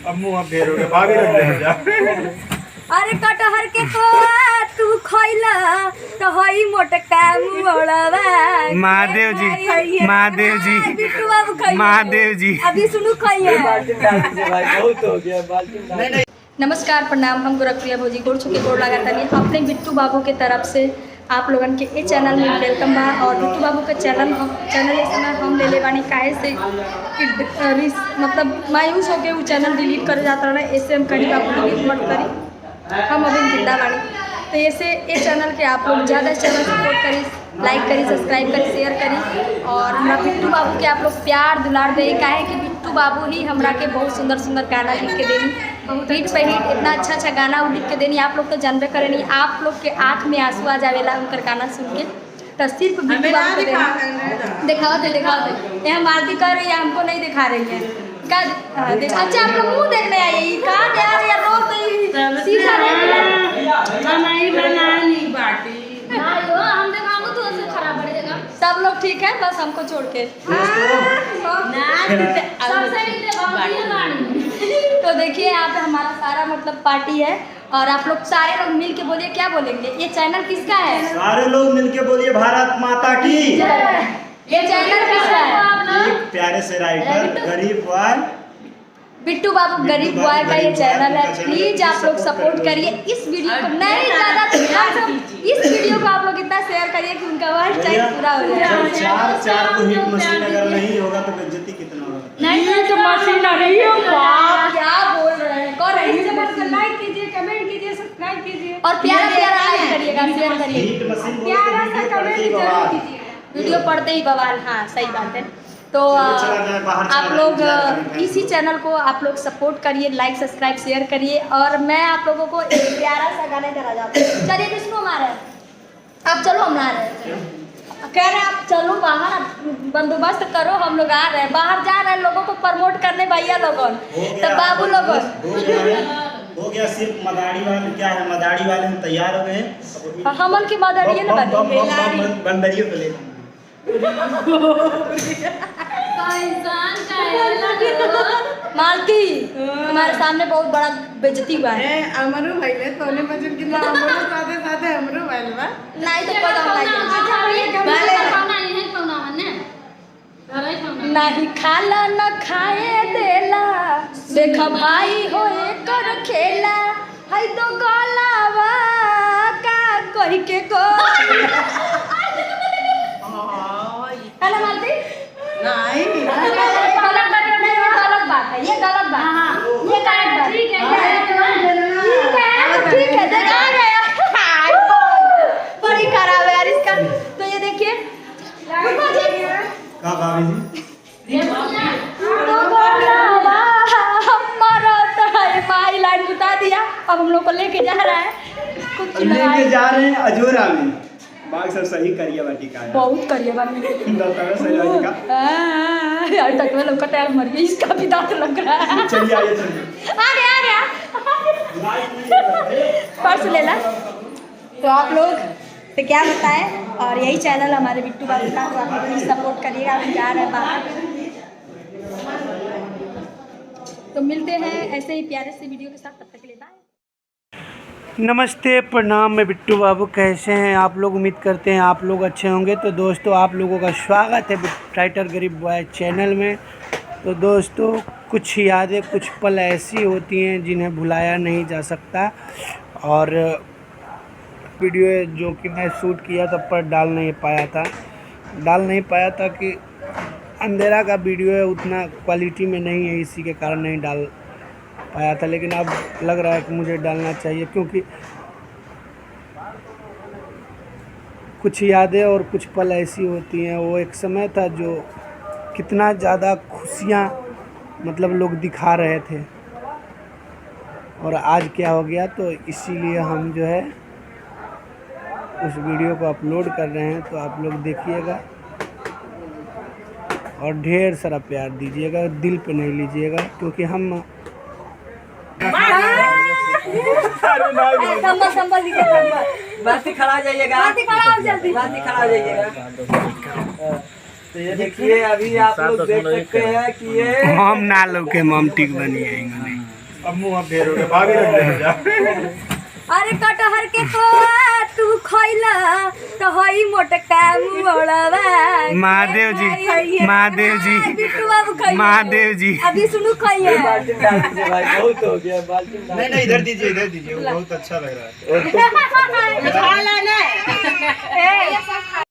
अब मुँह फेरोगे भागे लग जा। अरे कटहर के को तू खइला तो हई मोटका मुड़वा महादेव जी, महादेव जी, बिट्टू बाबू खइया महादेव जी। अभी सुनु खइया। बहुत हो गया। नमस्कार प्रणाम, हम गोरखप्रिया भौजी गोड़ छुके गोड़ लगा तनी अपने बिट्टू बाबू के तरफ से आप लोगन के इस चैनल में वेलकम बा। और बिट्टू बाबू का चैनल इस समय हम ले ले बानी काहे से कि मतलब मायूस होके वो चैनल डिलीट कर जाता रहा। ऐसे हम कहीं बाबू डिलीट मत करी, हम अभी जिंदा बानी। तो ऐसे इस चैनल के आप लोग ज़्यादा इस चैनल सपोर्ट करी, लाइक करी, सब्सक्राइब करी, शेयर करी। और हमारा बिट्टू बाबू के आप लोग प्यार दुलार दे काहे कि बिट्टू बाबू ही हमरा के बहुत सुंदर सुंदर गाना लिख के देनी, हिट पे हिट इतना अच्छा अच्छा गाना वो लिख के देनी। आप लोग तो जानबे करे नहीं, आप लोग के आँख में आंसू आ जावेला उनकर गाना सुन के। तो सिर्फ बिट्टू बाबू को देना दिखाओ दे ये मालती कर रही है, हमको नहीं दिखा रही है। अच्छा आप लोग मुँह देखने आइए, कहाँ जा रही है लोग तो सीधा हम दिखाऊंगा तो ऐसे खराब बढ़ेगा। सब लोग ठीक है, बस हमको छोड़ के। तो देखिए यहाँ पे हमारा सारा मतलब पार्टी है और आप लोग सारे लोग मिल के बोलिए, क्या बोलेंगे? ये चैनल किसका है? सारे लोग मिलके बोलिए भारत माता की। ये चैनल किसका है? एक प्यारे से राइटर गरीब बॉय बिट्टू बाबू गरीब बॉय का ये चैनल है। प्लीज आप लोग सपोर्ट करिए इस वीडियो को, नहीं ज़्यादा इस वीडियो को आप लोग इतना शेयर करिए कि उनका वॉच टाइम पूरा हो जाए। चार को हिट मशीन अगर नहीं होगा तो बेइज्जती कितना होगा। नहीं तो मशीन नहीं होगा, क्या बोल रहे हैं? लाइक कीजिए, कमेंट कीजिए, सब्सक्राइब कीजिए और प्यारा प्यारा लाइक करिएगा, शेयर करिए। हिट मशीन प्यारा सा कमेंट जरूर कीजिए, वीडियो पढ़ते ही बवाल। हाँ सही बात है। तो आप लोग इसी चैनल को आप लोग सपोर्ट करिए, लाइक सब्सक्राइब शेयर करिए। और मैं आप लोगों को एक प्यारा सा गाना करा जाता हूँ। चलिए विष्णु हमारे आप चलो, हम आ रहे हैं। कह रहे हैं आप चलो बाहर, बंदोबस्त करो, हम लोग आ रहे हैं। बाहर जा रहे हैं लोगों को प्रमोट करने, भैया लोगों तो बाबू लोगों हो गया। सिर्फ मदारी वाले क्या है, मदारी वाले हम तैयार हो गए। हमन की मदरिये न बनी बंदरियों को ले मालती हमारे सामने बहुत बड़ा बेइज्जती हुआ है। अमरू भइले तोने बजन कि ना अमरू साथे साथे अमरू भइल बा नहीं तो नहीं खाला न खाए देला, देख भाई होए कर खेला है तो गलावा का कहि के को है ना मालती? नहीं गलत बात है, ये गलत बात है, ये गलत बात। ठीक है ठीक है, देखा गया बड़ी खराब है यार इसका। तो ये देखिए का भाभी जी माई लाइन बुता दिया। अब हम लोग को लेके जा रहा है, कुछ लेके जा रहे हैं अजोरा में। बाग सब सही करिए बाटी का बहुत करिए बाटी सही का यार तक में लोग का मर गई, इसका भी दांत लग रहा है। चलिए आइए आ गया पर्स ले ला। तो आप लोग तो क्या बताएं, और यही चैनल हमारे बिट्टू बाबू का, तो आप लोग सपोर्ट करिएगा। हम जा रहे हैं बाहर, तो मिलते हैं ऐसे ही प्यारे से वीडियो के साथ। तब तक के लिए बाय। नमस्ते प्रणाम, मैं बिट्टू बाबू। कैसे हैं आप लोग? उम्मीद करते हैं आप लोग अच्छे होंगे। तो दोस्तों आप लोगों का स्वागत है राइटर गरीब बॉय चैनल में। तो दोस्तों कुछ यादें, कुछ पल ऐसी होती हैं जिन्हें भुलाया नहीं जा सकता। और वीडियो जो कि मैं शूट किया तब पर डाल नहीं पाया था कि अंधेरा का वीडियो है, उतना क्वालिटी में नहीं है, इसी के कारण नहीं डाल पाया था। लेकिन अब लग रहा है कि मुझे डालना चाहिए, क्योंकि कुछ यादें और कुछ पल ऐसी होती हैं। वो एक समय था जो कितना ज़्यादा खुशियाँ मतलब लोग दिखा रहे थे, और आज क्या हो गया। तो इसीलिए हम जो है उस वीडियो को अपलोड कर रहे हैं। तो आप लोग देखिएगा और ढेर सारा प्यार दीजिएगा, दिल पे नहीं लीजिएगा, क्योंकि हम संभल लीजिए, बाती खड़ा जाइएगा, बाती खड़ा हो जल्दी, बाती खड़ा हो जाइएगा। तो ये देखिए अभी आप लोग देख सकते हैं कि ये हम ना लोग के मम टिक बनी है। अब मुँह फेर हो गया, भाभी रख दे जा। अरे कटहर के तो तू खइला तो हई मोटका मुड़वा महादेव जी, महादेव जी, बिट्टू बाबू खइया महादेव जी। अभी सुनू खइया बहुत हो गया बाल्टी। नहीं नहीं, इधर दीजिए, वो बहुत अच्छा लग रहा है। खा ला ना